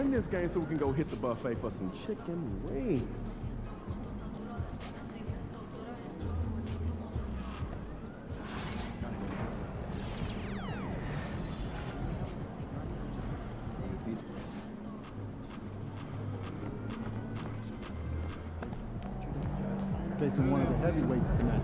win this game so we can go hit the buffet for some chicken wings. Facing one of the heavyweights tonight.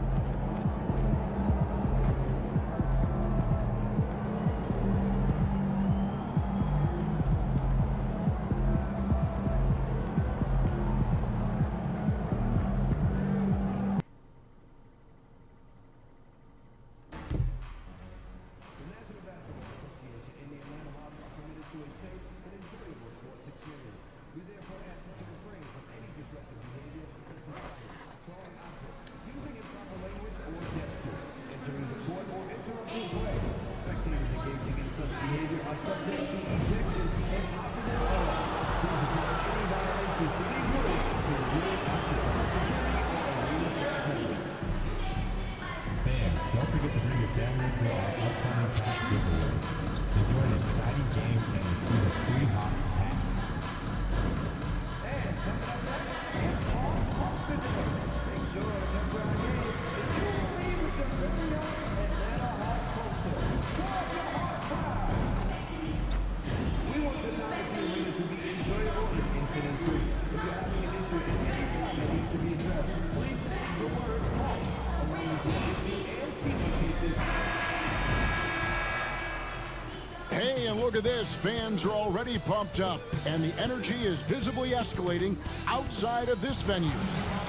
Hey, and look at this. Fans are already pumped up, and the energy is visibly escalating outside of this venue.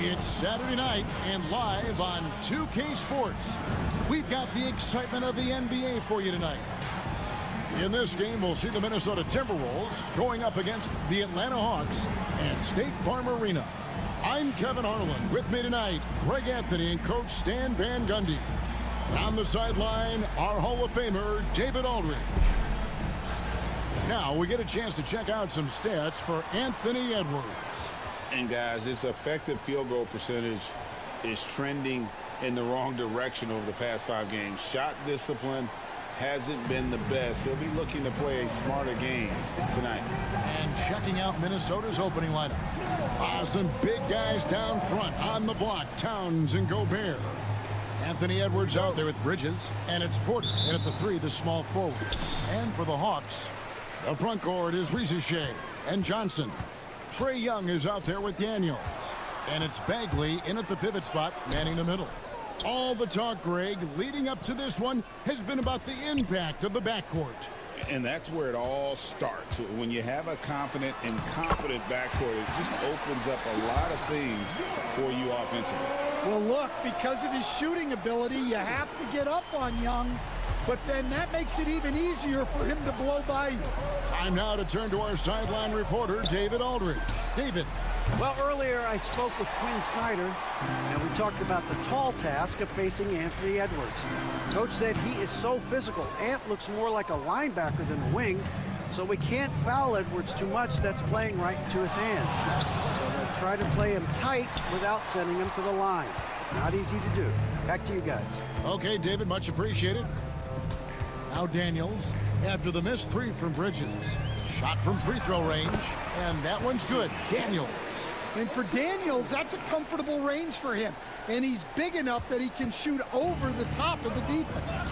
It's Saturday night and live on 2K Sports. We've got the excitement of the NBA for you tonight. In this game, we'll see the Minnesota Timberwolves going up against the Atlanta Hawks at State Farm Arena. I'm Kevin Harlan. With me tonight, Greg Anthony and Coach Stan Van Gundy. On the sideline, our Hall of Famer, David Aldridge. Now we get a chance to check out some stats for Anthony Edwards. And guys, this effective field goal percentage is trending in the wrong direction over the past 5 games. Shot discipline hasn't been the best. They'll be looking to play a smarter game tonight. And checking out Minnesota's opening lineup. Some big guys down front on the block. Towns and Gobert. Anthony Edwards out there with Bridges. And it's Porter. And at the 3, the small forward. And for the Hawks, the front court is Rizier and Johnson. Trae Young is out there with Daniels. And it's Bagley in at the pivot spot, manning the middle. All the talk, Greg, leading up to this one has been about the impact of the backcourt. And that's where it all starts. When you have a confident and competent backcourt, it just opens up a lot of things for you offensively. Well, look, because of his shooting ability, you have to get up on Young, but then that makes it even easier for him to blow by you. Time now to turn to our sideline reporter, David Aldridge. David. Well, earlier I spoke with Quinn Snyder, and we talked about the tall task of facing Anthony Edwards. Coach said he is so physical. Ant looks more like a linebacker than a wing, so we can't foul Edwards too much. That's playing right into his hands. So they'll try to play him tight without sending him to the line. Not easy to do. Back to you guys. Okay, David, much appreciated. Now Daniels, after the missed 3 from Bridges. Shot from free throw range, and that one's good. Daniels. And for Daniels, that's a comfortable range for him. And he's big enough that he can shoot over the top of the defense.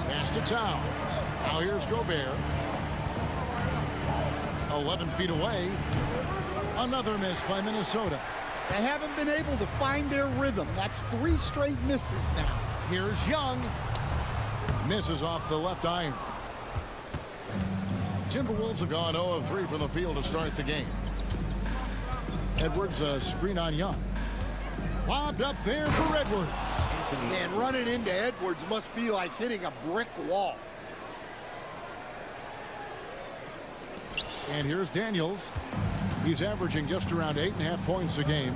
Pass to Towns. Now here's Gobert. 11 feet away. Another miss by Minnesota. They haven't been able to find their rhythm. That's 3 straight misses now. Here's Young. Misses off the left iron. Timberwolves have gone 0 of 3 from the field to start the game. Edwards, a screen on Young. Lobbed up there for Edwards. And running into Edwards must be like hitting a brick wall. And here's Daniels. He's averaging just around 8.5 points a game.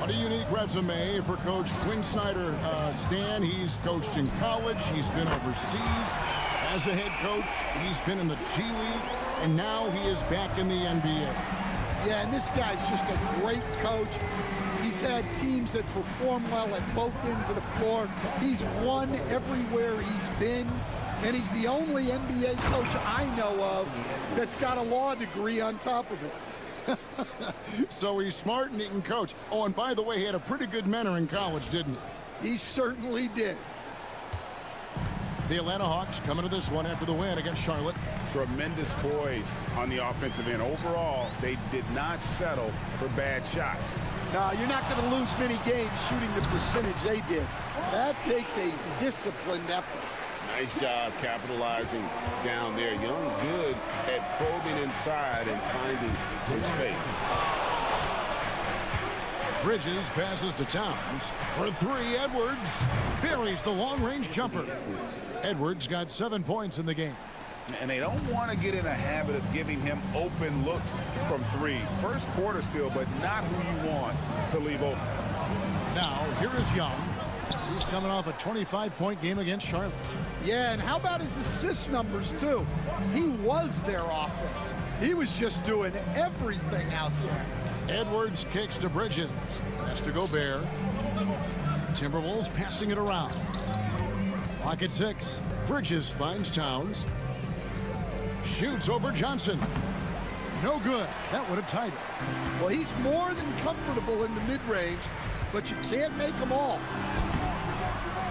What a unique resume for Coach Quinn Snyder. Stan, he's coached in college. He's been overseas as a head coach. He's been in the G League, and now he is back in the NBA. Yeah, and this guy's just a great coach. He's had teams that perform well at both ends of the floor. He's won everywhere he's been. And he's the only NBA coach I know of that's got a law degree on top of it. So he's smart and he can coach. Oh, and by the way, he had a pretty good mentor in college, didn't he? He certainly did. The Atlanta Hawks coming to this one after the win against Charlotte. Tremendous poise on the offensive end. Overall, they did not settle for bad shots. No, you're not going to lose many games shooting the percentage they did. That takes a disciplined effort. Nice job capitalizing down there. Young good at probing inside and finding some space. Bridges passes to Towns. For three, Edwards buries the long-range jumper. Edwards got 7 points in the game. And they don't want to get in a habit of giving him open looks from three. First quarter still, but not who you want to leave open. Now, here is Young. He's coming off a 25-point game against Charlotte. Yeah, and how about his assist numbers, too? He was their offense. He was just doing everything out there. Edwards kicks to Bridges. That's to Gobert. Timberwolves passing it around. Clock at 6. Bridges finds Towns. Shoots over Johnson. No good. That would have tied it. Well, he's more than comfortable in the mid-range, but you can't make them all.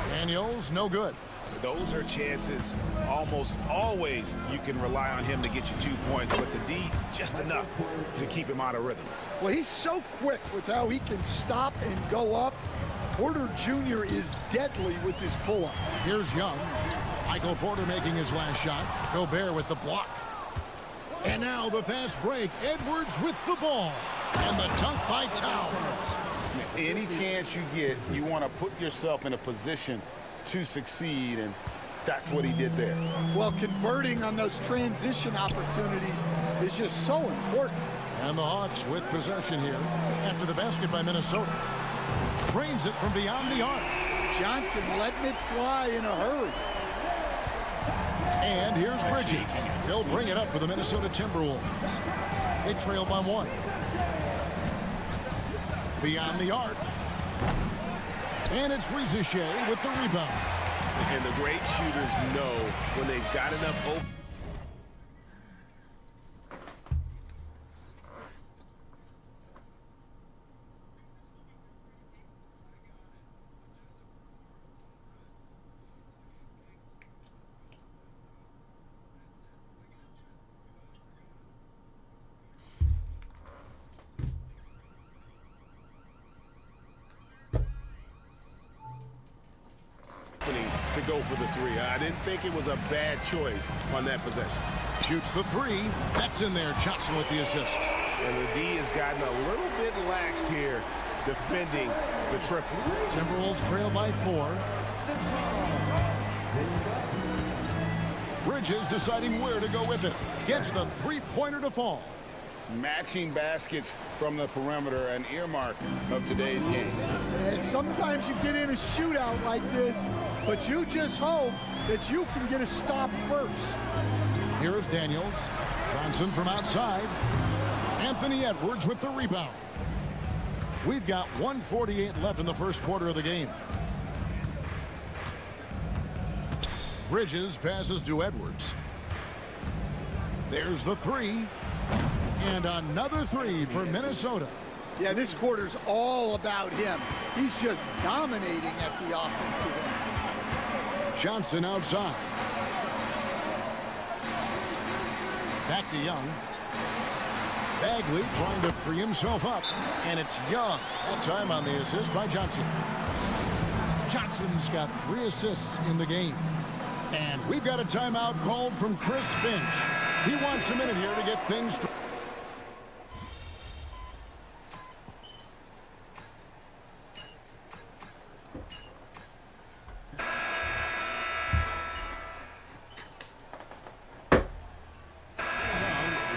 Daniels, no good. Those are chances almost always you can rely on him to get you 2 points, but the D, just enough to keep him out of rhythm. Well, he's so quick with how he can stop and go up. Porter Jr. is deadly with his pull-up. Here's Young. Michael Porter making his last shot. Gobert with the block. And now the fast break. Edwards with the ball. And the dunk by Towns. Any chance you get, you want to put yourself in a position to succeed, and that's what he did there. Well, converting on those transition opportunities is just so important. And the Hawks with possession here after the basket by Minnesota. Trains it from beyond the arc. Johnson letting it fly in a hurry. And here's Bridges. They'll bring it up for the Minnesota Timberwolves. They trail by 1. Beyond the arc. And it's Rizichet with the rebound. And the great shooters know when they've got enough open. To go for the three. I didn't think it was a bad choice on that possession. Shoots the 3. That's in there. Johnson with the assist. And the D has gotten a little bit laxed here defending the triple. Timberwolves trail by 4. Bridges deciding where to go with it. Gets the 3-pointer to fall. Matching baskets from the perimeter, an earmark of today's game. And sometimes you get in a shootout like this, but you just hope that you can get a stop first. Here is Daniels. Johnson from outside. Anthony Edwards with the rebound. We've got 1:48 left in the first quarter of the game. Bridges passes to Edwards. There's the 3. And another 3 for Minnesota. Yeah, this quarter's all about him. He's just dominating at the offensive end. Johnson outside. Back to Young. Bagley trying to free himself up. And it's Young. That time on the assist by Johnson. Johnson's got 3 assists in the game. And we've got a timeout called from Chris Finch. He wants a minute here to get things started.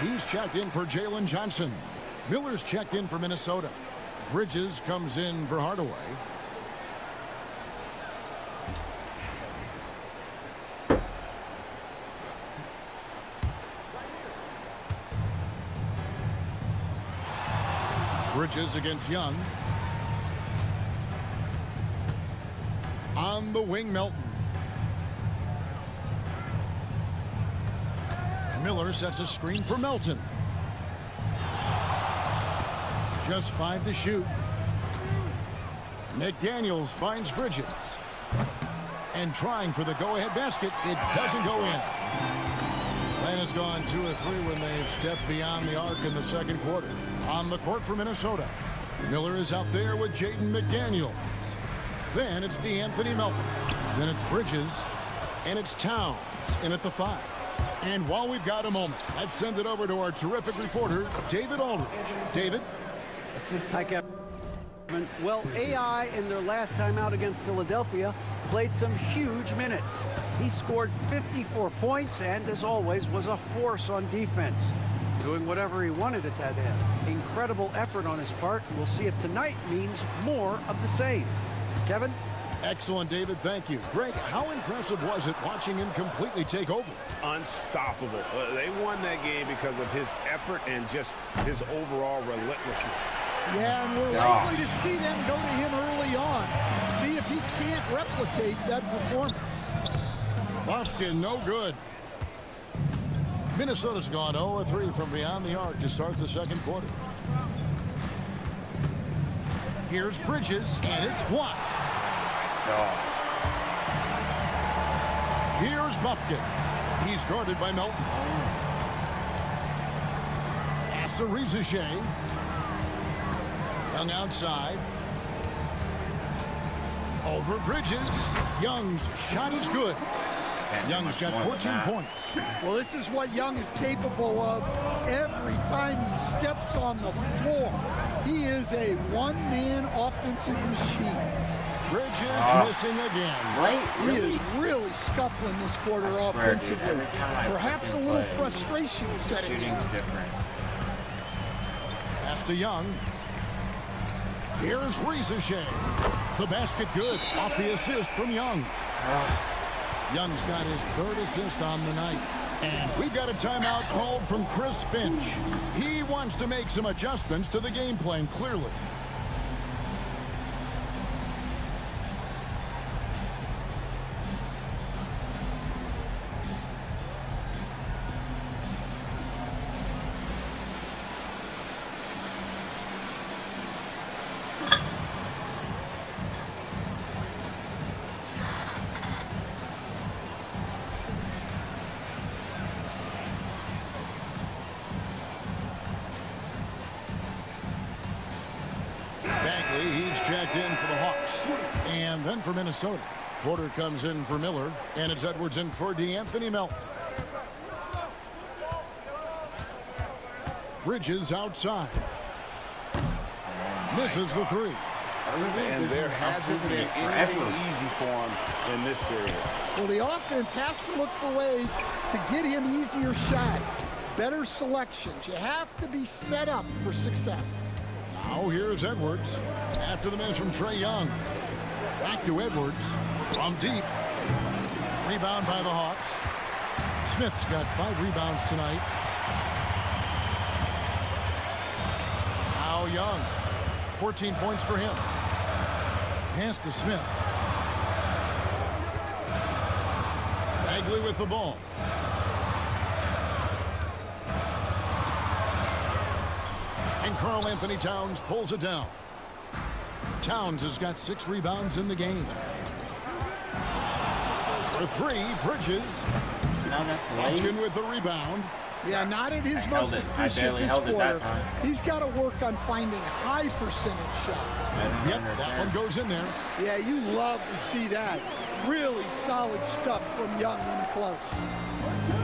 He's checked in for Jalen Johnson. Miller's checked in for Minnesota. Bridges comes in for Hardaway. Bridges against Young. On the wing, Melton. Miller sets a screen for Melton. Just 5 to shoot. McDaniels finds Bridges. And trying for the go-ahead basket. It doesn't go in. Atlanta's gone 2 of 3 when they've stepped beyond the arc in the second quarter. On the court for Minnesota. Miller is out there with Jaden McDaniels. Then it's DeAnthony Melton. Then it's Bridges. And it's Towns in at the 5. And while we've got a moment, let's send it over to our terrific reporter, David Aldridge. David? Hi, Kevin. Well, AI in their last time out against Philadelphia played some huge minutes. He scored 54 points and, as always, was a force on defense, doing whatever he wanted at that end. Incredible effort on his part. We'll see if tonight means more of the same. Kevin? Excellent, David. Thank you. Greg, how impressive was it watching him completely take over? Unstoppable. They won that game because of his effort and just his overall relentlessness. Yeah, and we're likely to see them go to him early on. See if he can't replicate that performance. Boston, no good. Minnesota's gone 0 of 3 from beyond the arc to start the second quarter. Here's Bridges, and it's blocked. Here's Buffkin. He's guarded by Melton. Pass to Rizachet. Young outside. Over Bridges. Young's shot is good. Young's got 14 points. Well, this is what Young is capable of every time he steps on the floor. He is a one-man offensive machine. Bridges missing again. He is really scuffling this quarter offensively. Perhaps a little frustration setting. Shooting's different. Pass to Young. Here's Rizachet. The basket good off the assist from Young. Young's got his 3rd assist on the night. And we've got a timeout called from Chris Finch. He wants to make some adjustments to the game plan, clearly. He's checked in for the Hawks. And then for Minnesota. Porter comes in for Miller. And it's Edwards in for DeAnthony Melton. Bridges outside. Misses the 3. And there hasn't been anything easy for him in this period. Well, the offense has to look for ways to get him easier shots, better selections. You have to be set up for success. Now here's Edwards. After the miss from Trae Young. Back to Edwards. From deep. Rebound by the Hawks. Smith's got 5 rebounds tonight. Now Young. 14 points for him. Pass to Smith. Bagley with the ball. And Karl Anthony Towns pulls it down. Towns has got 6 rebounds in the game. For 3, Bridges. Buffkin with the rebound. Yeah, not at his most efficient this quarter. He's got to work on finding high percentage shots. Yep, that one goes in there. Yeah, you love to see that. Really solid stuff from Young in close.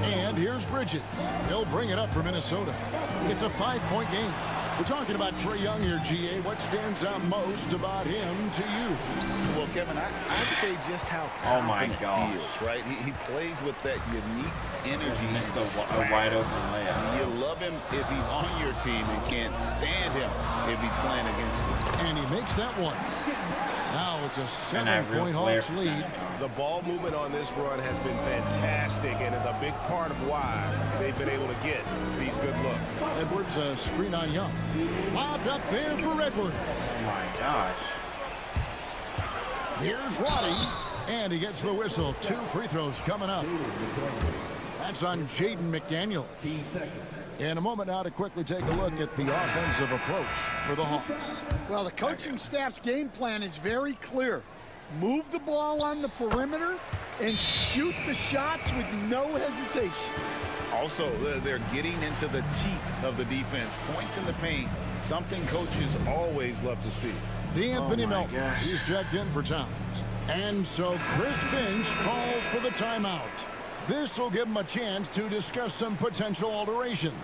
And here's Bridges. He'll bring it up for Minnesota. It's a 5-point game. We're talking about Trae Young here, GA. What stands out most about him to you? Well, Kevin, I'd say just how confident he is, right? He plays with that unique energy. Missed a wide open layup. You love him if he's on your team and can't stand him if he's playing against you. And he makes that one. Now it's a 7-point Hawks lead. The ball movement on this run has been fantastic and is a big part of why they've been able to get these good looks. Edwards, a screen on Young. Lobbed up there for Edwards. Oh my gosh. Here's Roddy, and he gets the whistle. 2 free throws coming up. That's on Jaden McDaniel. In a moment now to quickly take a look at the offensive approach for the Hawks. Well, the coaching staff's game plan is very clear. Move the ball on the perimeter and shoot the shots with no hesitation. Also, they're getting into the teeth of the defense. Points in the paint, something coaches always love to see. D'Anthony Melton, he's checked in for Towns. And so Chris Finch calls for the timeout. This will give him a chance to discuss some potential alterations.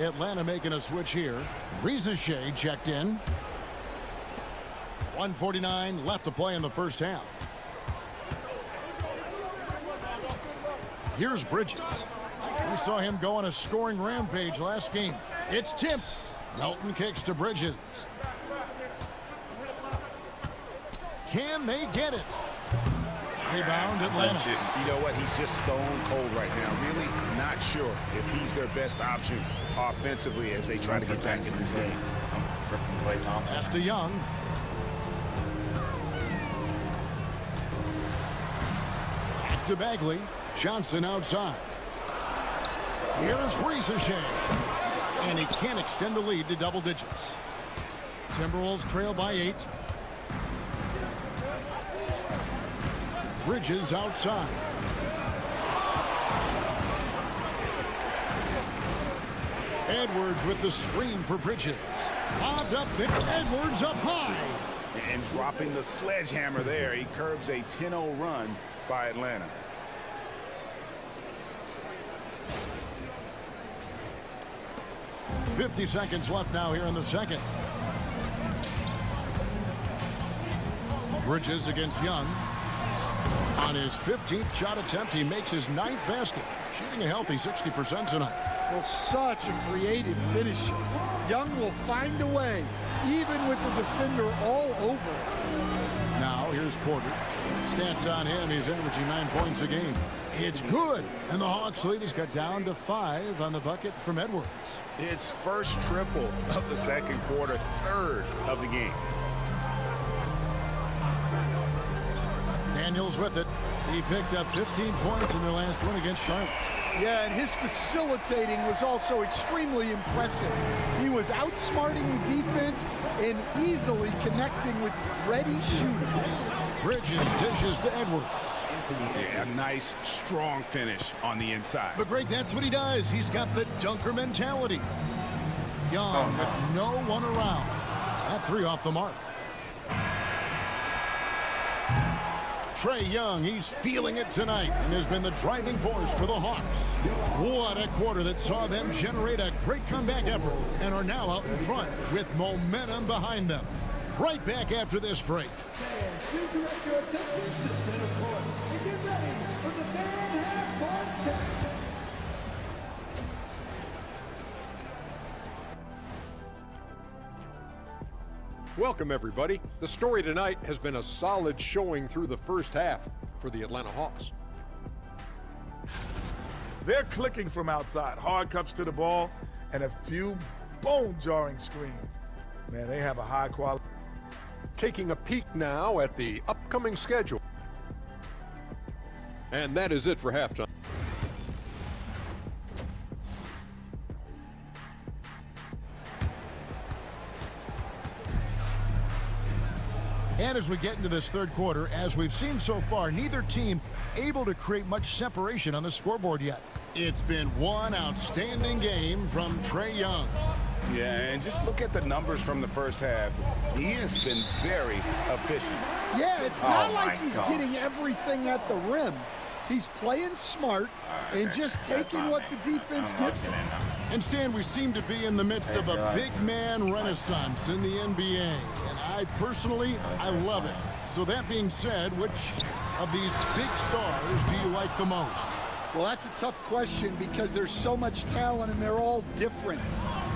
Atlanta making a switch here. Reza Shea checked in. 1:49 left to play in the first half. Here's Bridges. We saw him go on a scoring rampage last game. It's tipped. Melton kicks to Bridges. Can they get it? Rebound Atlanta. You know what? He's just stone cold right now. Really not sure if he's their best option offensively as they try to get back in this game. Pass to Young. Back to Bagley. Johnson outside. Here's Reza Shea. And he can't extend the lead to double digits. Timberwolves trail by 8. Bridges outside. Edwards with the screen for Bridges. Lobbed up there. Edwards up high. And dropping the sledgehammer there, he curbs a 10-0 run by Atlanta. .50 seconds left now here in the second. Bridges against Young. On his 15th shot attempt, he makes his 9th basket, shooting a healthy 60% tonight. Well, such a creative finisher. Young will find a way, even with the defender all over. Now, here's Porter. Stats on him, he's averaging 9 points a game. It's good, and the Hawks lead has got down to 5 on the bucket from Edwards. It's first triple of the second quarter, third of the game. Daniels with it. He picked up 15 points in their last win against Charlotte. Yeah, and his facilitating was also extremely impressive. He was outsmarting the defense and easily connecting with ready shooters. Bridges dishes to Edwards. Yeah, a nice, strong finish on the inside. But Greg, that's what he does. He's got the dunker mentality. Young with no one around. That 3 off the mark. Trae Young, he's feeling it tonight and has been the driving force for the Hawks. What a quarter that saw them generate a great comeback effort and are now out in front with momentum behind them. Right back after this break. Welcome, everybody. The story tonight has been a solid showing through the first half for the Atlanta Hawks. They're clicking from outside. Hard cuts to the ball and a few bone-jarring screens. Man, they have a high quality. Taking a peek now at the upcoming schedule. And that is it for halftime. And as we get into this third quarter, as we've seen so far, neither team able to create much separation on the scoreboard yet. It's been one outstanding game from Trae Young. Yeah, and just look at the numbers from the first half. He has been very efficient. Yeah, it's not like he's getting everything at the rim. He's playing smart and just taking what the defense gives him. And Stan, we seem to be in the midst of a big man renaissance in the NBA. And I personally, I love it. So that being said, which of these big stars do you like the most? Well, that's a tough question because there's so much talent and they're all different.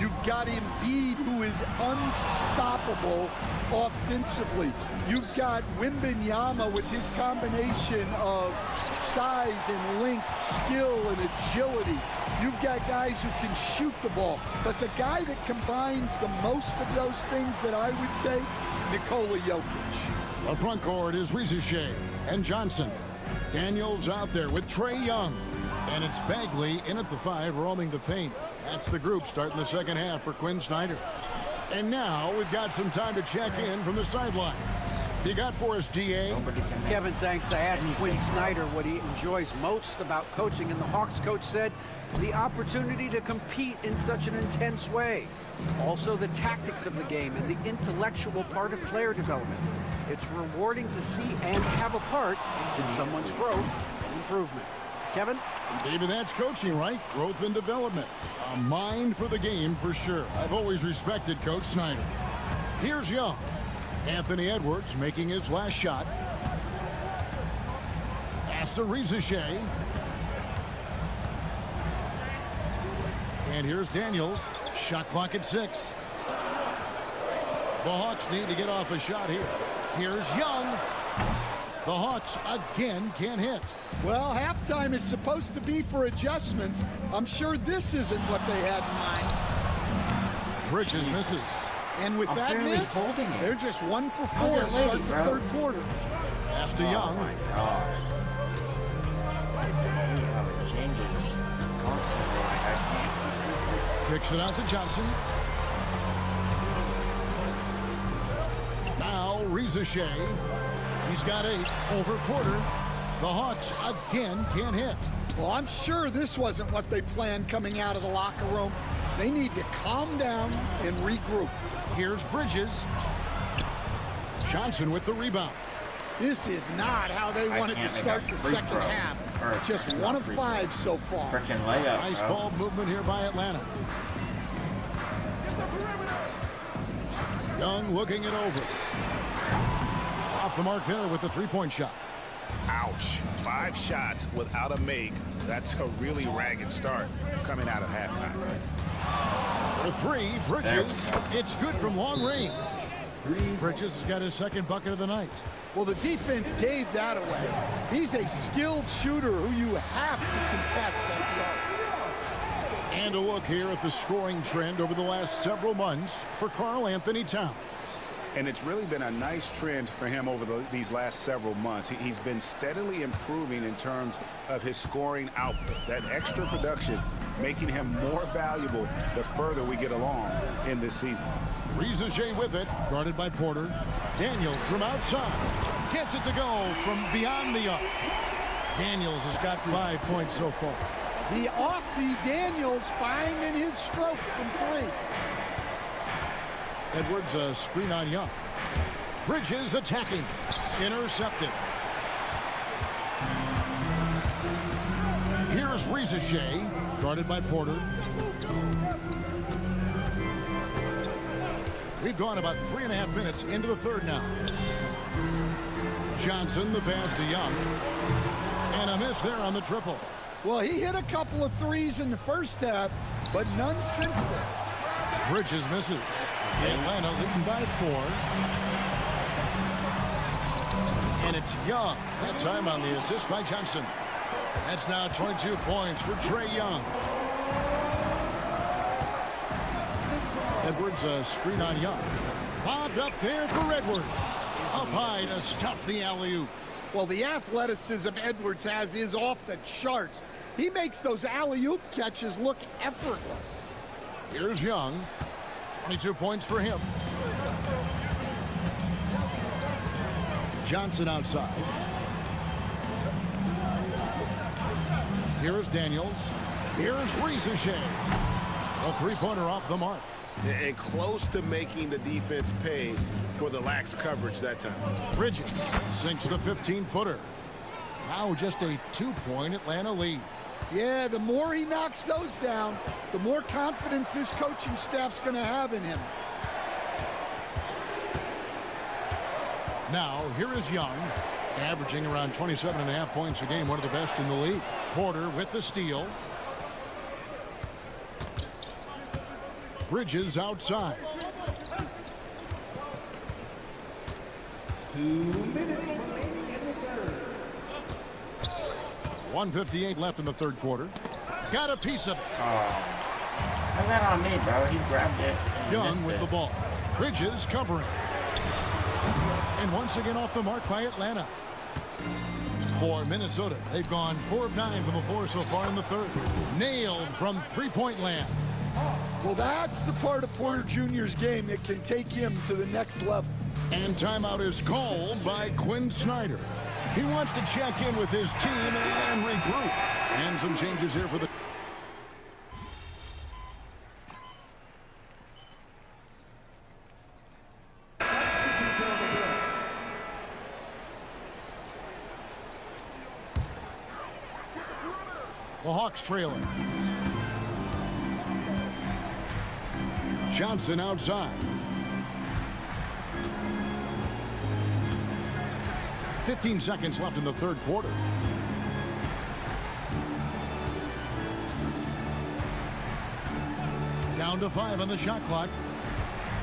You've got Embiid, who is unstoppable offensively. You've got Wembanyama with his combination of size and length, skill and agility. You've got guys who can shoot the ball. But the guy that combines the most of those things that I would take, Nikola Jokic. The front court is Reza Shea and Johnson. Daniels out there with Trae Young. And it's Bagley in at the 5, roaming the paint. That's the group starting the second half for Quinn Snyder. And now we've got some time to check in from the sidelines. You got for us, DA? Kevin, thanks. I asked Quinn Snyder what he enjoys most about coaching, and the Hawks coach said the opportunity to compete in such an intense way. Also, the tactics of the game and the intellectual part of player development. It's rewarding to see and have a part in someone's growth and improvement. Kevin? David, that's coaching, right? Growth and development. A mind for the game for sure. I've always respected Coach Snyder. Here's Young. Anthony Edwards making his last shot. Pass to Rizachet. And here's Daniels. Shot clock at 6. The Hawks need to get off a shot here. Here's Young. The Hawks again can't hit. Well, halftime is supposed to be for adjustments. I'm sure this isn't what they had in mind. Bridges misses. And with that miss, they're just 1 for 4 to start the third quarter. Pass to Young. Oh my gosh. How it changes constantly. Like I can't. Kicks it out to Johnson. Now Rizachet. He's got 8 over Porter. The Hawks again can't hit. Well, I'm sure this wasn't what they planned coming out of the locker room. They need to calm down and regroup. Here's Bridges. Johnson with the rebound. This is not how they wanted to start the second half. Just 1 of 5 so far. Freaking layup. Nice ball movement here by Atlanta. Young looking it over. Off the mark there with the three-point shot. Ouch. 5 shots without a make. That's a really ragged start coming out of halftime. For 3, Bridges. It's good from long range. Bridges has got his second bucket of the night. Well, the defense gave that away. He's a skilled shooter who you have to contest that low. And a look here at the scoring trend over the last several months for Karl Anthony Towns. And it's really been a nice trend for him over these last several months. He's been steadily improving in terms of his scoring output. That extra production making him more valuable the further we get along in this season. Rizachet with it, guarded by Porter. Daniels from outside. Gets it to go from beyond the arc. Daniels has got 5 points so far. The Aussie Daniels finding his stroke from 3. Edwards a screen on Young. Bridges attacking. Intercepted. Here's Rizachet, guarded by Porter. We've gone about 3.5 minutes into the third now. Johnson, the pass to Young. And a miss there on the triple. Well, he hit a couple of threes in the first half, but none since then. Bridges misses. Atlanta leading by 4. And it's Young. That time on the assist by Johnson. That's now 22 points for Trae Young. Edwards a screen on Young. Bobbed up there for Edwards. Up high to stuff the alley-oop. Well, the athleticism Edwards has is off the charts. He makes those alley-oop catches look effortless. Here's Young. 22 points for him. Johnson outside. Here's Daniels. Here's Rizachet. A three-pointer off the mark. And close to making the defense pay for the lax coverage that time. Bridges sinks the 15-footer. Now just a 2-point Atlanta lead. Yeah, the more he knocks those down, the more confidence this coaching staff's going to have in him. Now, here is Young, averaging around 27.5 points a game, one of the best in the league. Porter with the steal. Bridges outside. 2 minutes remaining in the third. 1:58 left in the third quarter. Got a piece of it. How's that on me, bro? He grabbed it and Young missed with it. the ball. Bridges covering. And once again off the mark by Atlanta. For Minnesota, they've gone 4 of 9 from the floor so far in the third. Nailed from three-point land. Well, that's the part of Porter Jr.'s game that can take him to the next level. And timeout is called by Quinn Snyder. He wants to check in with his team and regroup. And some changes here for the... The Hawks trailing. Johnson outside. 15 seconds left in the third quarter. Down to 5 on the shot clock.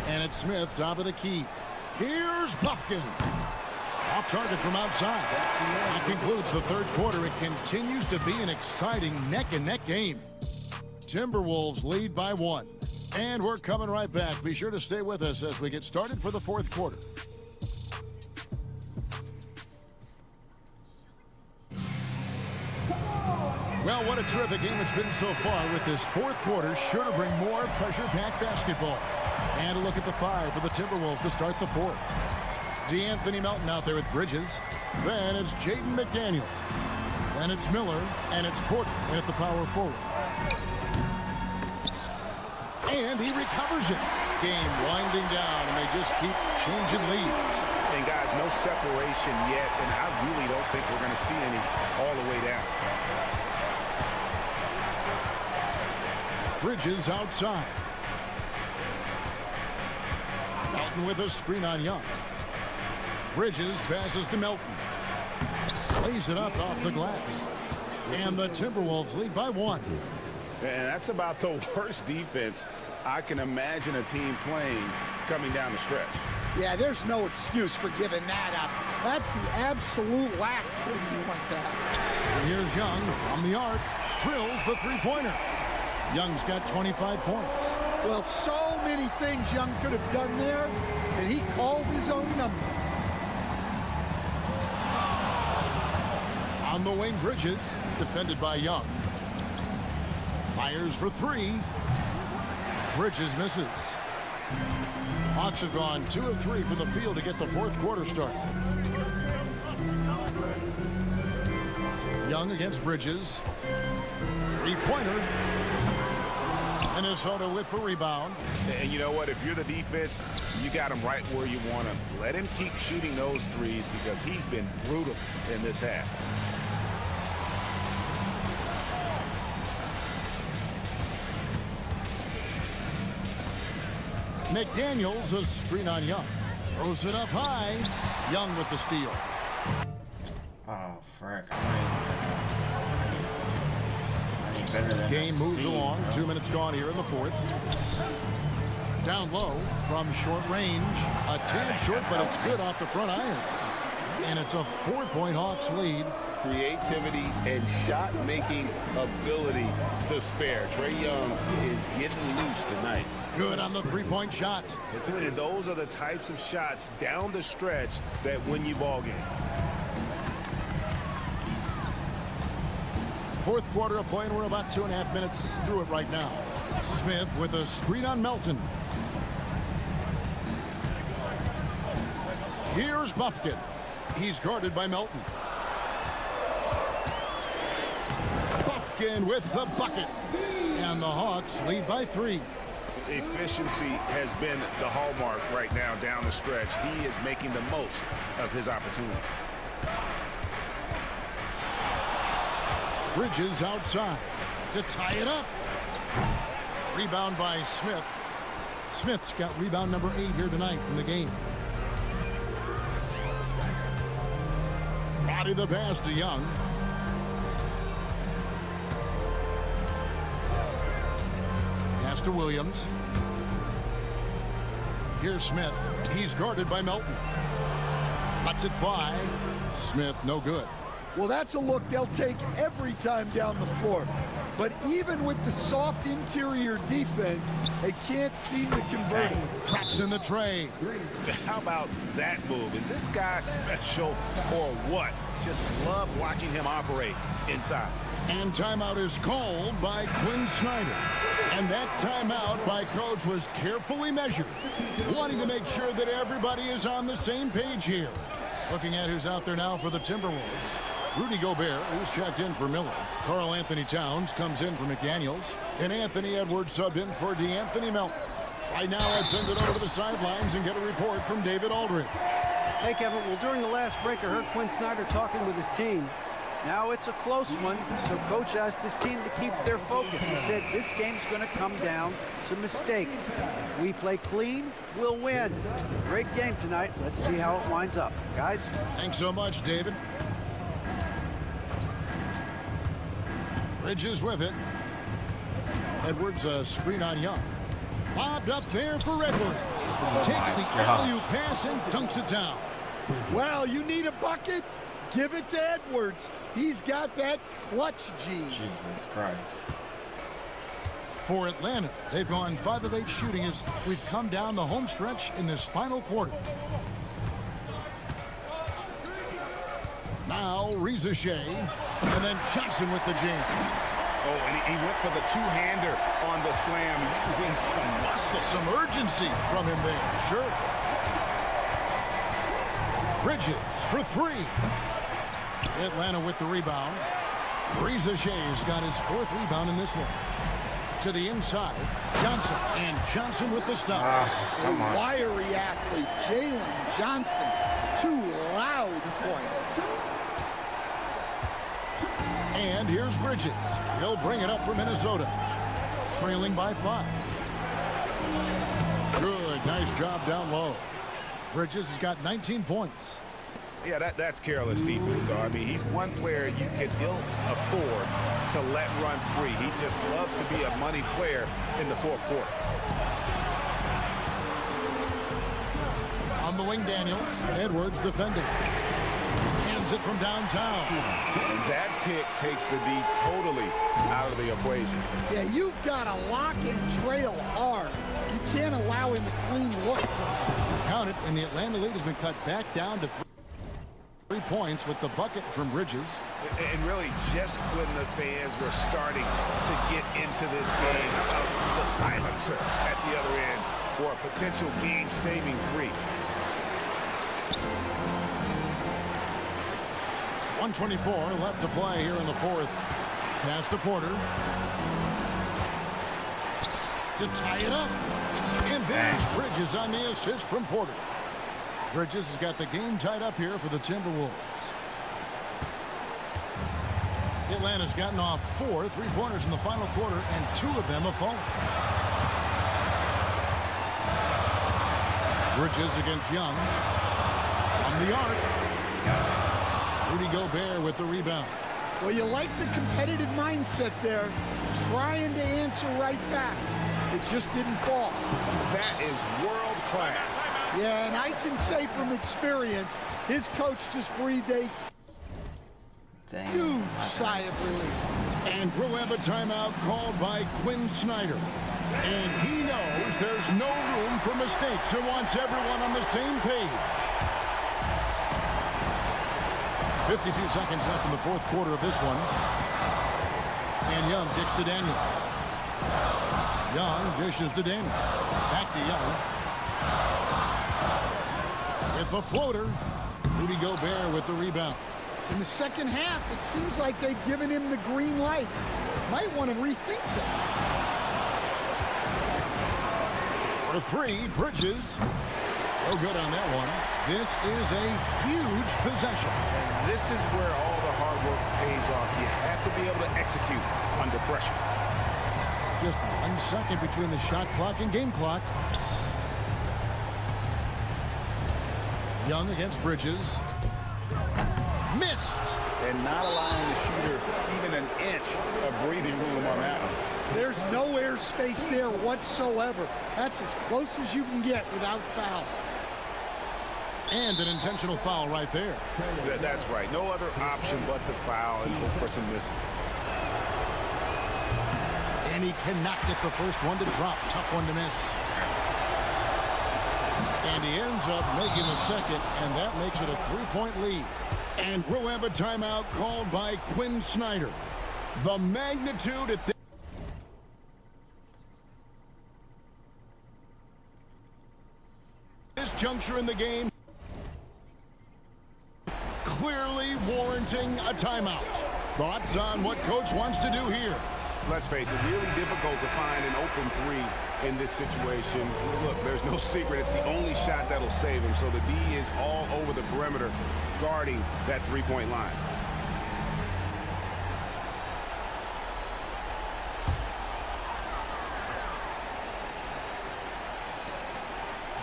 And it's Smith, top of the key. Here's Buffkin. Off target from outside. That concludes the third quarter. It continues to be an exciting neck-and-neck game. Timberwolves lead by 1. And we're coming right back. Be sure to stay with us as we get started for the fourth quarter. Well, what a terrific game it's been so far, with this fourth quarter sure to bring more pressure-packed basketball. And a look at the 5 for the Timberwolves to start the fourth. DeAnthony Melton out there with Bridges. Then it's Jaden McDaniel. Then it's Miller, and it's Porter in at the power forward. And he recovers it. Game winding down, and they just keep changing leads. And guys, no separation yet, and I really don't think we're going to see any all the way down. Bridges outside. Melton with a screen on Young. Bridges passes to Melton. Lays it up off the glass. And the Timberwolves lead by 1. And that's about the worst defense I can imagine a team playing coming down the stretch. Yeah, there's no excuse for giving that up. That's the absolute last thing you want to happen. And here's Young from the arc. Drills the three-pointer. Young's got 25 points. Well, so many things Young could have done there, and he called his own number. On the wing, Bridges, defended by Young. Fires for 3. Bridges misses. Hawks have gone 2 of 3 from the field to get the fourth quarter started. Young against Bridges. Three-pointer. Minnesota with the rebound. And you know what? If you're the defense, you got him right where you want him. Let him keep shooting those threes because he's been brutal in this half. McDaniels, a screen on Young. Throws it up high. Young with the steal. Oh, frick. Game moves along. 2 minutes gone here in the fourth. Down low from short range. A tad short, but it's good off the front iron. And it's a 4-point Hawks lead. Creativity and shot-making ability to spare. Trae Young is getting loose tonight. Good on the three-point shot. And those are the types of shots down the stretch that win you ball game. Fourth quarter of play, and we're about 2.5 minutes through it right now. Smith with a screen on Melton. Here's Buffkin. He's guarded by Melton. Buffkin with the bucket. And the Hawks lead by 3. Efficiency has been the hallmark right now down the stretch. He is making the most of his opportunity. Bridges outside to tie it up. Rebound by Smith. Smith's got rebound number 8 here tonight in the game. Body the pass to Young. Pass to Williams. Here's Smith. He's guarded by Melton. Cuts it 5. Smith, no good. Well, that's a look they'll take every time down the floor. But even with the soft interior defense, they can't seem to convert it. Traps in the tray. How about that move? Is this guy special or what? Just love watching him operate inside. And timeout is called by Quinn Snyder. And that timeout by Coach was carefully measured, wanting to make sure that everybody is on the same page here. Looking at who's out there now for the Timberwolves. Rudy Gobert, who's checked in for Miller. Karl Anthony Towns comes in for McDaniels. And Anthony Edwards subbed in for DeAnthony Melton. Right now, let's send it over to the sidelines and get a report from David Aldridge. Hey, Kevin. Well, during the last break, I heard Quinn Snyder talking with his team. Now it's a close one, so Coach asked his team to keep their focus. He said this game's going to come down to mistakes. If we play clean, we'll win. Great game tonight. Let's see how it winds up. Guys? Thanks so much, David. Bridges with it. Edwards, a screen on Young. Lobbed up there for Edwards. Takes the alley-oop pass and dunks it down. Well, you need a bucket? Give it to Edwards. He's got that clutch G. Jesus Christ. For Atlanta, they've gone 5 of 8 shooting as we've come down the home stretch in this final quarter. Now, Reza Shea, and then Johnson with the jam. Oh, and he went for the two-hander on the slam, using some muscle. Some urgency from him there, sure. Bridges for 3. Atlanta with the rebound. Reza Shea's got his 4th rebound in this one. To the inside, Johnson, and Johnson with the stop. A wiry athlete, Jalen Johnson. 2 loud points. And here's Bridges. He'll bring it up for Minnesota. Trailing by 5. Good, nice job down low. Bridges has got 19 points. Yeah, that's careless defense, though. I mean, he's one player you can ill afford to let run free. He just loves to be a money player in the 4th quarter. On the wing, Daniels. Edwards defending. Hands it from downtown. And that pick takes the D totally out of the equation. Yeah, you've got to lock and trail hard. You can't allow him to clean look. Count it, and the Atlanta lead has been cut back down to 3 points with the bucket from Bridges. And really, just when the fans were starting to get into this game, how about the silencer at the other end for a potential game-saving 3? 1:24 left to play here in the 4th. Pass to Porter. To tie it up. And there's Bridges on the assist from Porter. Bridges has got the game tied up here for the Timberwolves. Atlanta's gotten off 4 3-pointers in the final quarter, and 2 of them have fallen. Bridges against Young. From the arc. Rudy Gobert with the rebound. Well, you like the competitive mindset there, trying to answer right back. It just didn't fall. That is world class. Yeah, and I can say from experience, his coach just breathed a huge sigh of relief. And we'll have a timeout called by Quinn Snyder. And he knows there's no room for mistakes and wants everyone on the same page. 52 seconds left in the 4th quarter of this one. And Young kicks to Daniels. Young dishes to Daniels. Back to Young. With the floater, Rudy Gobert with the rebound. In the second half, it seems like they've given him the green light. Might want to rethink that. For 3, Bridges. No good on that one. This is a huge possession. And this is where all the hard work pays off. You have to be able to execute under pressure. Just 1 second between the shot clock and game clock. Young against Bridges. Missed. And not allowing the shooter even an inch of breathing room on that one. There's no airspace there whatsoever. That's as close as you can get without foul. And an intentional foul right there. That's right. No other option but to foul and look for some misses. And he cannot get the first one to drop. Tough one to miss. And he ends up making the second, and that makes it a 3-point lead. And we'll have a timeout called by Quinn Snyder. The magnitude at this juncture in the game clearly warranting a timeout. Thoughts on what coach wants to do here? Let's face it, really difficult to find an open three in this situation. Look, there's no secret. It's the only shot that'll save him. So the D is all over the perimeter guarding that three-point line.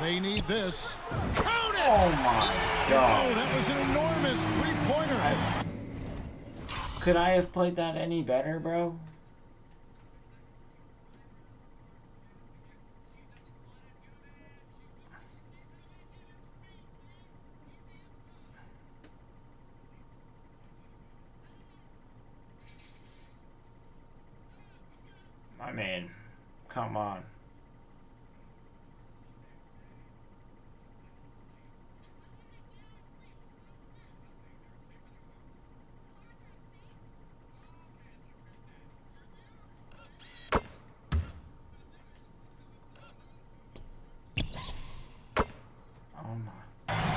They need this. Count it! Oh my God. Oh, that was an enormous three-pointer. Could I have played that any better, bro? I mean, come on.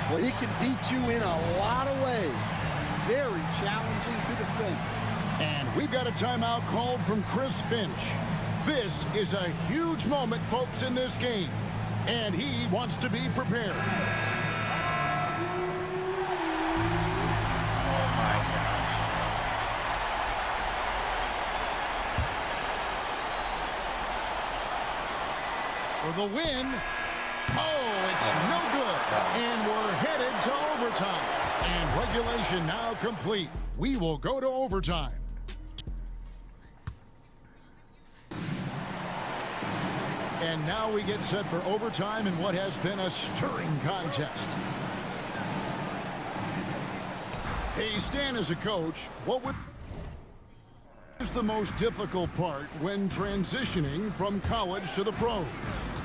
Well, he can beat you in a lot of ways. Very challenging to defend. And we've got a timeout called from Chris Finch. This is a huge moment, folks, in this game. And he wants to be prepared. Oh my gosh. For the win. Oh, it's no good. And we're headed to overtime. And regulation now complete. We will go to overtime. And now we get set for overtime in what has been a stirring contest. Hey, Stan, as a coach, what is the most difficult part when transitioning from college to the pros?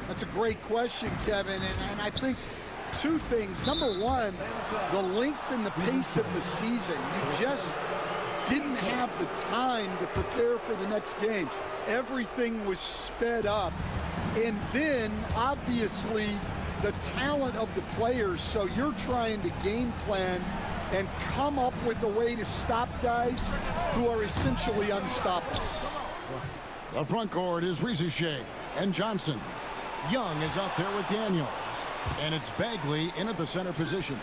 That's a great question, Kevin, and I think two things. Number one, the length and the pace of the season. You just didn't have the time to prepare for the next game. Everything was sped up. And then, obviously, the talent of the players. So you're trying to game plan and come up with a way to stop guys who are essentially unstoppable. The front court is Rizier and Johnson. Young is out there with Daniels. And it's Bagley in at the center position.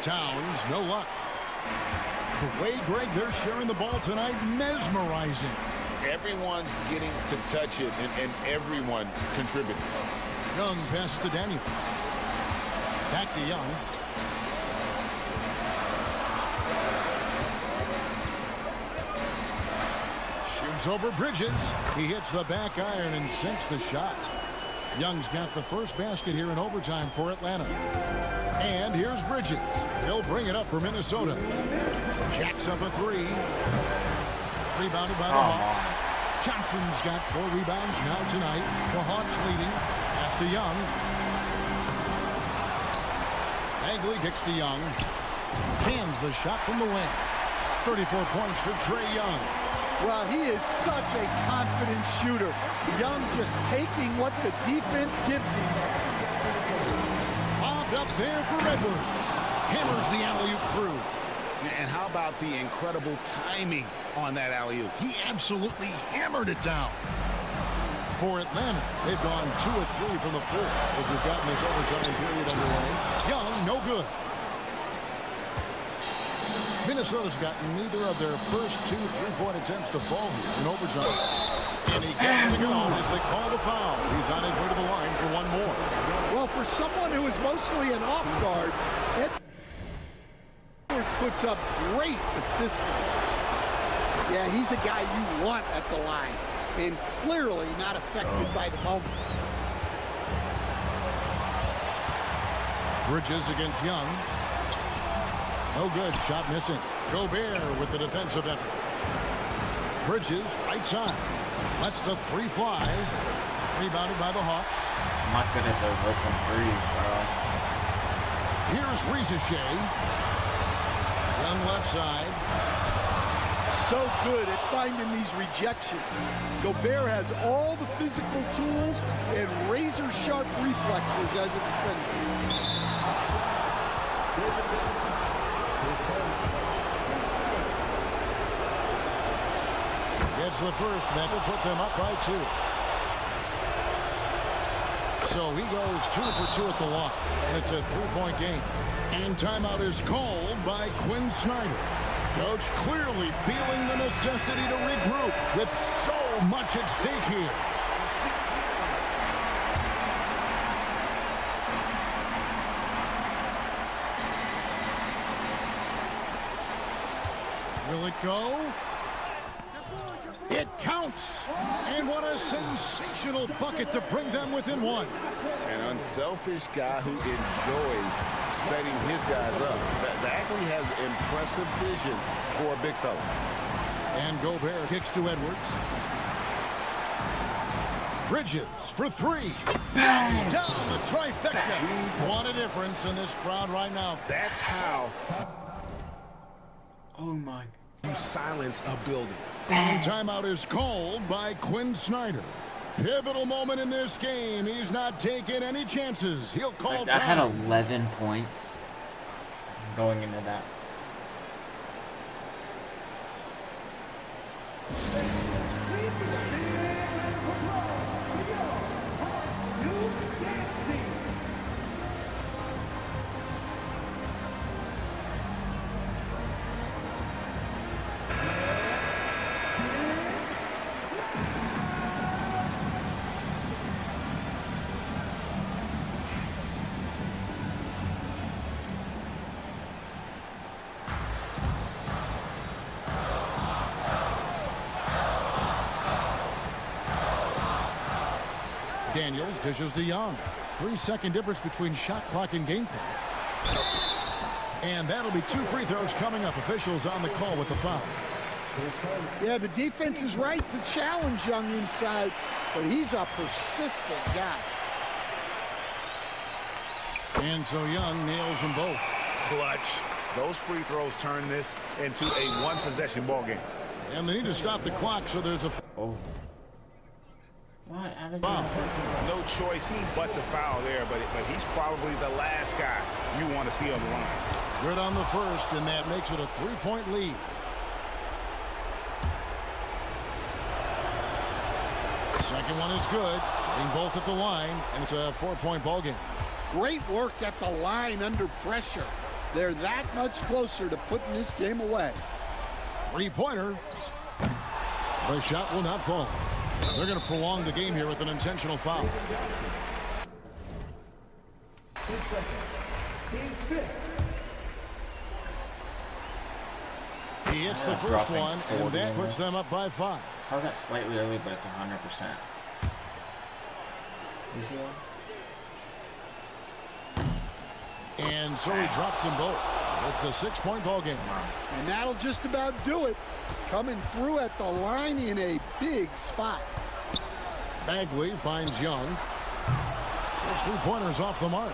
Towns, no luck. The way, Greg, they're sharing the ball tonight, mesmerizing. Everyone's getting to touch it, and everyone contributing. Young pass to Daniels. Back to Young. Shoots over Bridges. He hits the back iron and sinks the shot. Young's got the first basket here in overtime for Atlanta. And here's Bridges. He'll bring it up for Minnesota. Jacks up a three. Rebounded by the Hawks. Johnson's got 4 rebounds now tonight. The Hawks leading. Pass to Young. Bagley kicks to Young. Cans the shot from the wing. 34 points for Trae Young. Well, he is such a confident shooter. Young just taking what the defense gives him. Bobbed up there for Edwards. Hammers the alley-oop through. And how about the incredible timing on that alley-oop? He absolutely hammered it down. For Atlanta, they've gone 2 of 3 from the floor as we've gotten this overtime period underway. Young, no good. Minnesota's gotten neither of their first 2 3-point attempts to fall here in overtime. And he gets to go as they call the foul. He's on his way to the line for one more. Well, for someone who is mostly an off guard, Edwards puts up great assists. Yeah, he's a guy you want at the line, and clearly not affected by the moment. Bridges against Young. No good. Shot missing. Gobert with the defensive effort. Bridges, right side. Lets the three fly. Rebounded by the Hawks. I'm not good at the open three, bro. Here's Ricochet. Young left side. So good at finding these rejections. Gobert has all the physical tools and razor-sharp reflexes as a defender. Gets the first. That will put them up by 2. So he goes 2 for 2 at the line. And it's a 3-point game. And timeout is called by Quinn Snyder. Coach clearly feeling the necessity to regroup with so much at stake here. Will it go? It counts. And what a sensational bucket to bring them within 1. An unselfish guy who enjoys setting his guys up. Bagley has impressive vision for a big fella. And Gobert kicks to Edwards. Bridges for 3. Knocks down the trifecta. What a difference in this crowd right now. That's how Oh my. you silence a building. And timeout is called by Quinn Snyder. Pivotal moment in this game. He's not taking any chances. He'll call Like, I had time. 11 points going into that. Daniels dishes to Young. 3-second difference between shot clock and game clock. And that'll be 2 free throws coming up. Officials on the call with the foul. Yeah, the defense is right to challenge Young inside, but he's a persistent guy. And so Young nails them both. Clutch. Those free throws turn this into a one-possession ball game. And they need to stop the clock, so there's a Oh. What? How does foul. No choice but to foul there, but he's probably the last guy you want to see on the line. Good on the first, and that makes it a 3-point lead. Second one is good. Getting both at the line, and it's a 4-point ball game. Great work at the line under pressure. They're that much closer to putting this game away. 3-pointer. The shot will not fall. They're going to prolong the game here with an intentional foul. 6 seconds. Team's fifth. He hits the first Dropping one, 40 and that in puts this. them up by 5. How's that slightly early, but it's 100%? You see that? And so he drops them both. It's a 6-point ball game. And that'll just about do it. Coming through at the line in a big spot. Bagley finds Young. Those 3-pointers off the mark.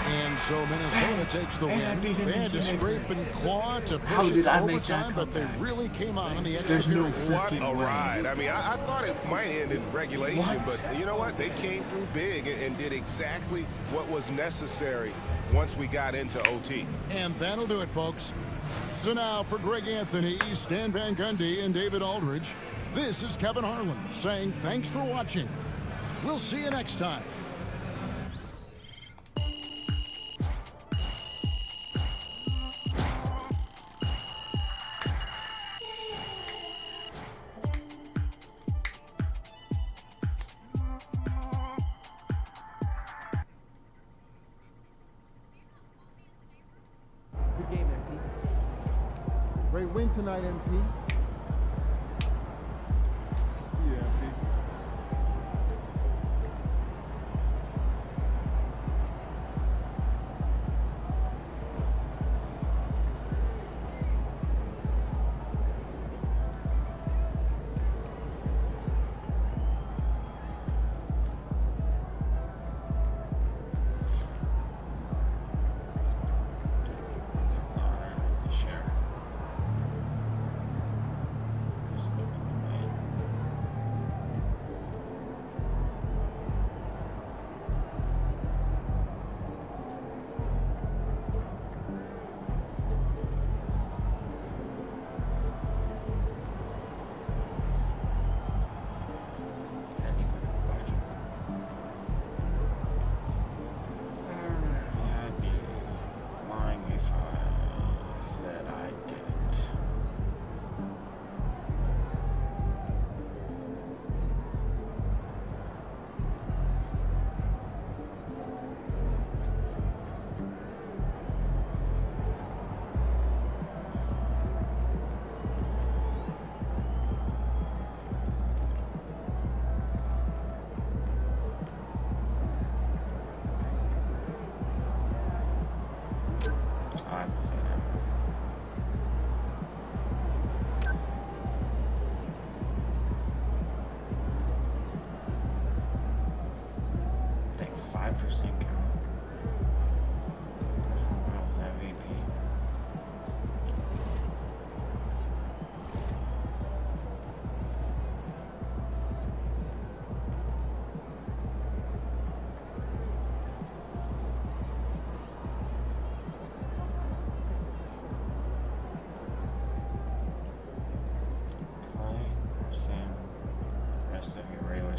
And so Minnesota takes the win. They had to scrape and claw to push it to overtime, but they really came on in the extra period. What a ride. I mean, I thought it might end in regulation, but you know what? They came through big and did exactly what was necessary once we got into OT. And that'll do it, folks. So now for Greg Anthony, Stan Van Gundy, and David Aldridge, this is Kevin Harlan saying thanks for watching. We'll see you next time. Good game, MP. Great win tonight, MP. Yeah, MP.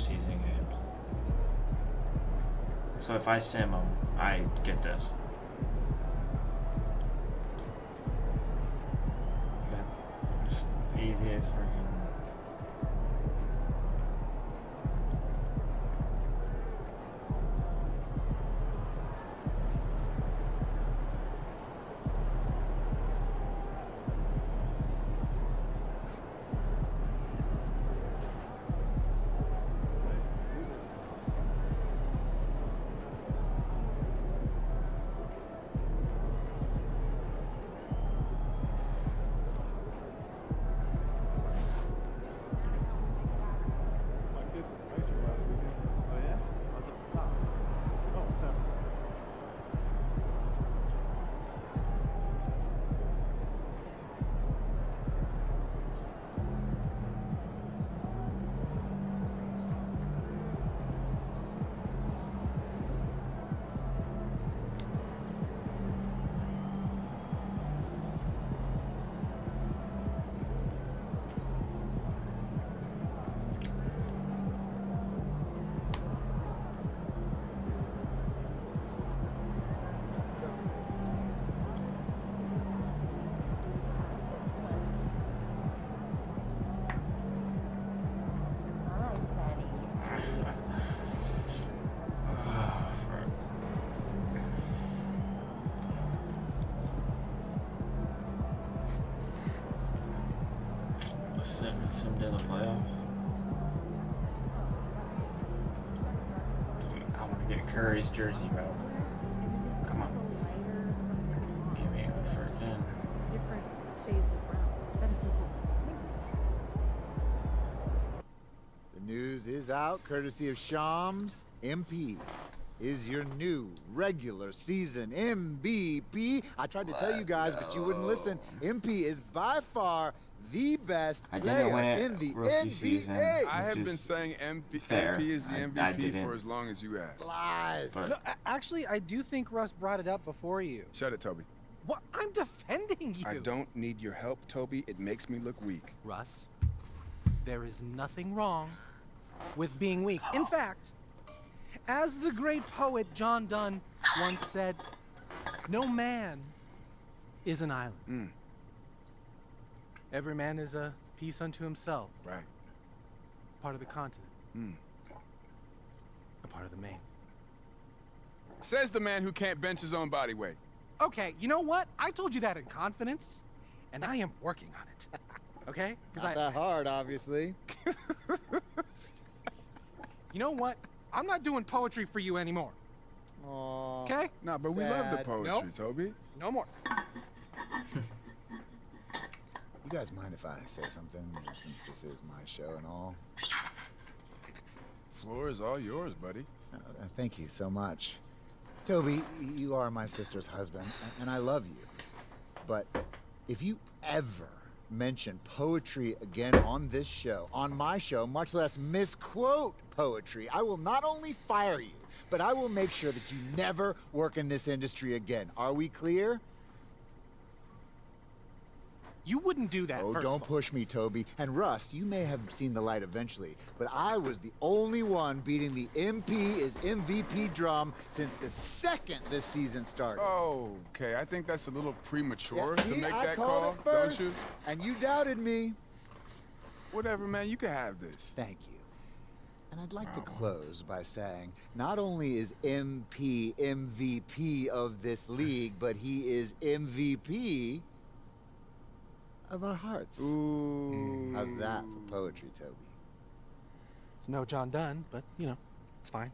season games. So if I sim them, I get this. That's just easy as freaking. Simmed in the playoffs. I want to get Curry's jersey, bro. Come on. Give me a freaking. Different shades of brown. That is so cool. The news is out, courtesy of Shams. MP is your new regular season MVP. I tried to tell you guys, but you wouldn't listen. MP is by far the best player in the NBA. Season, I have been saying MP is the MVP for as long as you have. Lies. No, actually, I do think Russ brought it up before you. Shut it, Toby. What? I'm defending you. I don't need your help, Toby. It makes me look weak. Russ, there is nothing wrong with being weak. In fact, as the great poet John Donne once said, no man is an island. Every man is a piece unto himself. Right. Part of the continent. A part of the main. Says the man who can't bench his own body weight. Okay, you know what? I told you that in confidence, and I am working on it. Okay? Not that hard, obviously. You know what? I'm not doing poetry for you anymore. Aww. Okay? Nah, but we love the poetry, Nope. Toby. No more. You guys mind if I say something, since this is my show and all? Floor is all yours, buddy. Thank you so much. Toby, you are my sister's husband, and I love you. But if you ever mention poetry again on this show, on my show, much less misquote poetry, I will not only fire you, but I will make sure that you never work in this industry again. Are we clear? You wouldn't do that. Oh, first don't of all. push me, Toby. And Russ, you may have seen the light eventually, but I was the only one beating the MP is MVP drum since the second this season started. Okay, I think that's a little premature Yeah, to see, make I that called call, it first, don't you? And you doubted me. Whatever, man, you can have this. Thank you. And I'd like to close by saying, not only is MP MVP of this league, but he is MVP of our hearts. Ooh. How's that for poetry, Toby? It's no John Donne, but, you know, it's fine.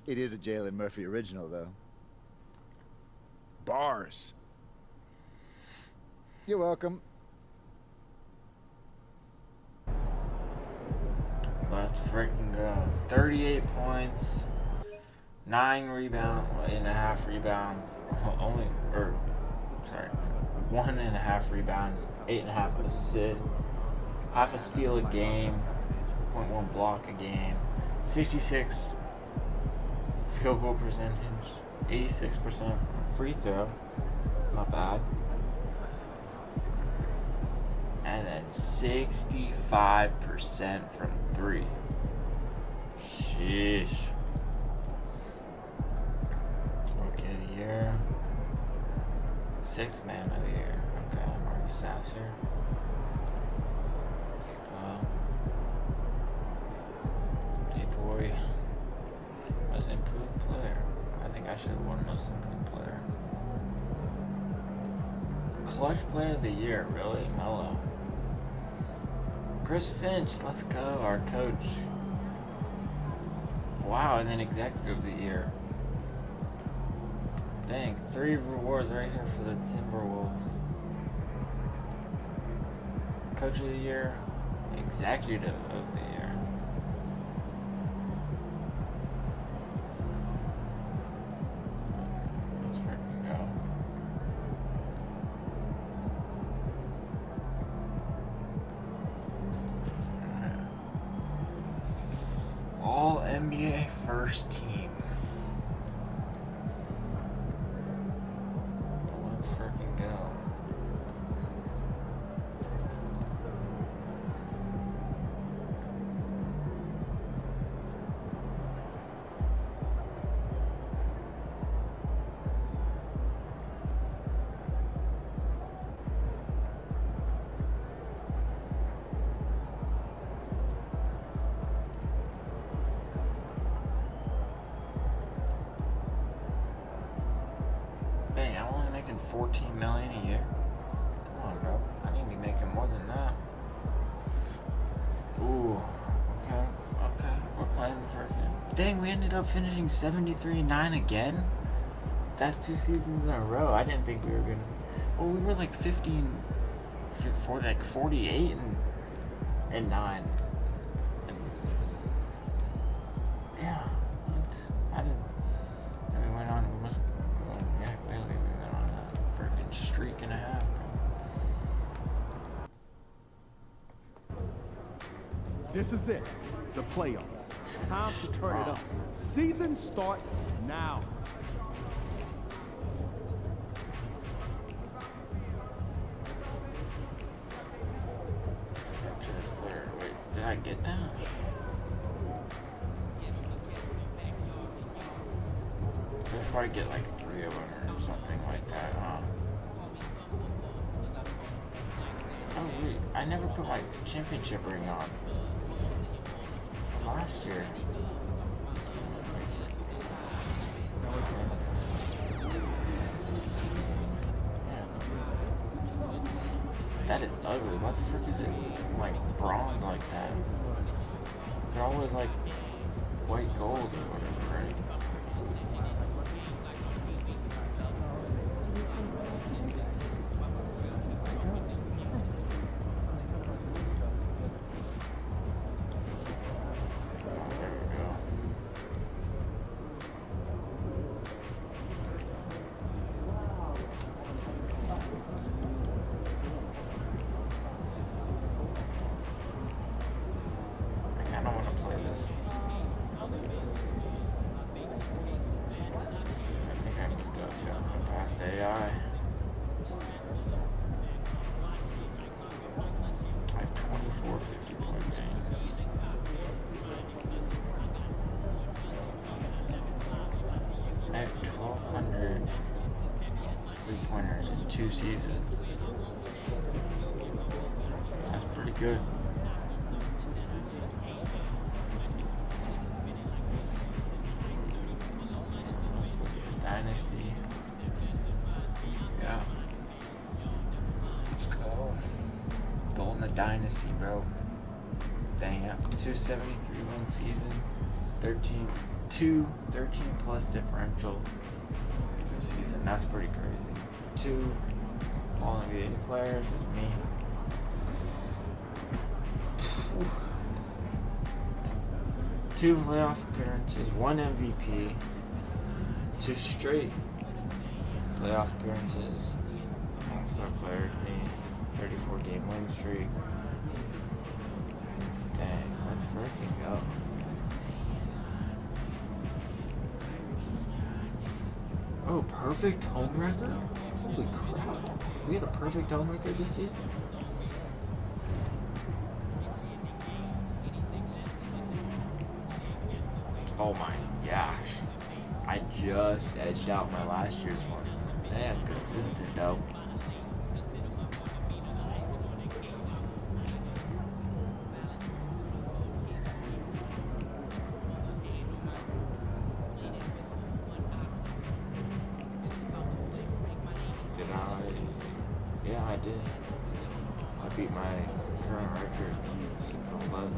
It is a Jalen Murphy original, though. Bars. You're welcome. Let's freaking go. 38 points, 9 rebounds, 8.5 rebounds, 1.5 rebounds, 8.5 assists, half a steal a game, 0.1 block a game, 66 field goal percentage, 86% from free throw, not bad. And then 65% from 3. Sheesh. Rookie of the year. Sixth man of the year. Okay, Marcus Sasser. D-Boy. Most improved player. I think I should have won most improved player. Clutch player of the year, really? Mellow. Chris Finch, let's go, our coach. Wow, and then executive of the year. Dang, 3 rewards right here for the Timberwolves. Coach of the year, executive of the year. Let's freaking go. All NBA first team. Let's freaking go. Dang, I'm only making $14 million a year. Come on, bro. I need to be making more than that. Ooh. Okay. We're playing the freaking. Dang, we ended up finishing 73-9 again. That's 2 seasons in a row. I didn't think we were gonna. Well, we were like 48 and 9. And yeah, I didn't. And we went on. We must. Yeah, clearly we went on a freaking streak and a half, bro. This is it. The playoffs. Time to turn it up. Season starts now. Wait, did I get that? There's probably get like 3 of them or something like that, huh? Oh wait, I never put my championship ring on. From last year. That is ugly. What the frick is it like bronze like that? They're always like white gold or whatever, right? AI. I have 24 50-point games. I have 1,200 3-pointers in 2 seasons. That's pretty good. Dynasty. Yeah. Let's go. Gold in the Dynasty, bro. Dang it. 273 win season. 13 plus differential this season. That's pretty crazy. 2 all NBA players is me. Whew. 2 playoff appearances, 1 MVP, 2 straight playoff appearances. All-star player to me. 34 game win streak. Dang, let's freaking go. Oh, perfect home record? Holy crap. We had a perfect home record this season? Oh my gosh. I just edged out my last year's one. Man, consistent though. Did I? Yeah, I did. I beat my current record 6-11.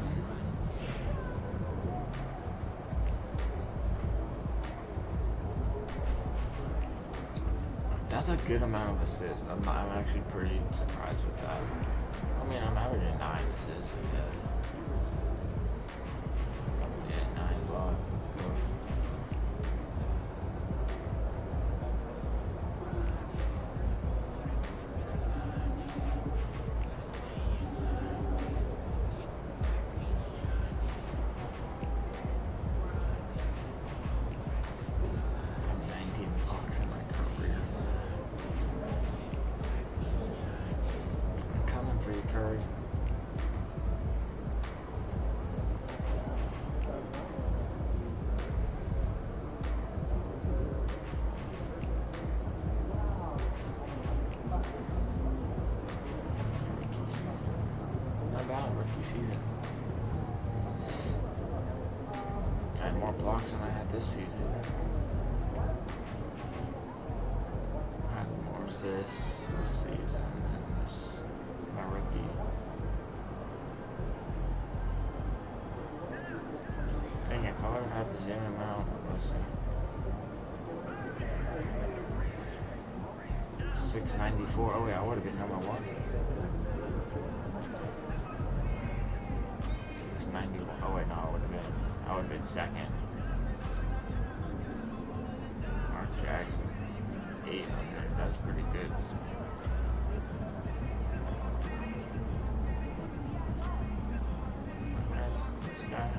That's a good amount of assists. I'm actually pretty surprised with that. I mean, I'm averaging 9 assists, I guess. Yeah, 9 blocks. Let's go. Curry. Not bad, rookie season. I had more blocks than I had this season. I had more assists this season than my rookie. Dang it, if I would have had the same amount, let's see. 694. Oh yeah, I would have been number 1. 691. Oh wait, no, I would have been second. Mark Jackson, 800. That's pretty good. This guy has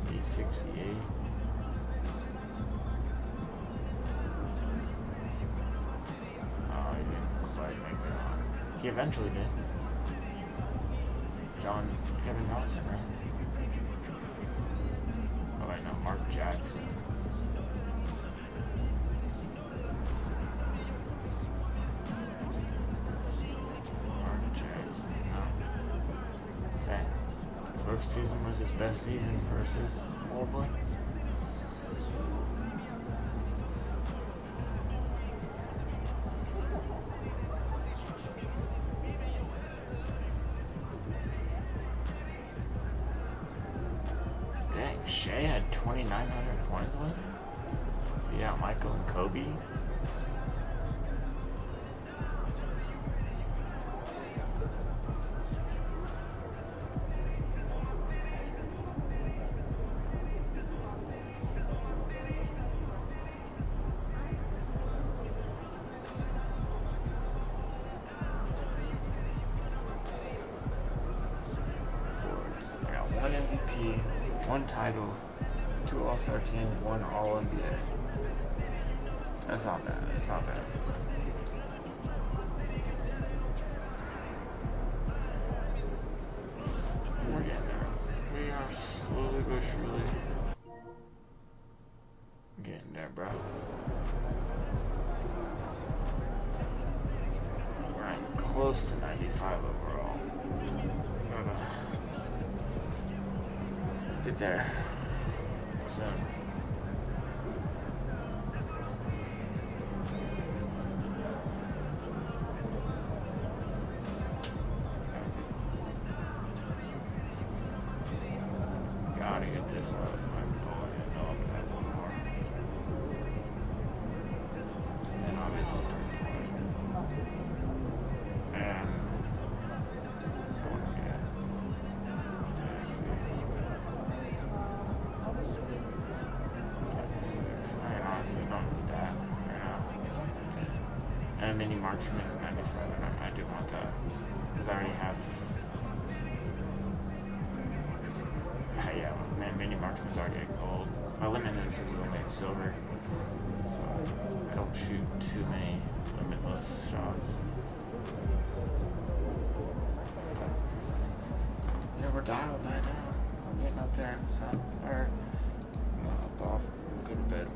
868. Oh, he didn't quite make it on. He eventually did. Kevin Johnson, right? Oh wait, no, Mark Jackson. First season was his best season versus Mobley. Dang, Shea had 2,900 points with him? Yeah, Michael and Kobe. One title, 2 All-Star teams, 1 All-NBA. That's not bad. That's not bad. We're getting there. We are slowly but surely getting there, bro. We're ranked close to 95 overall. Get there soon. Gotta get this up. I'm going to know if that's one more. And obviously 3 and I want to get I honestly don't need that right now. And a mini marksman 97. I do want that because I already have. Yeah, man, mini marksman's already at gold. My limitless is only at silver, so I don't shoot too many limitless shots. But yeah, we're dialed by now. We're getting up there. So, go to bed.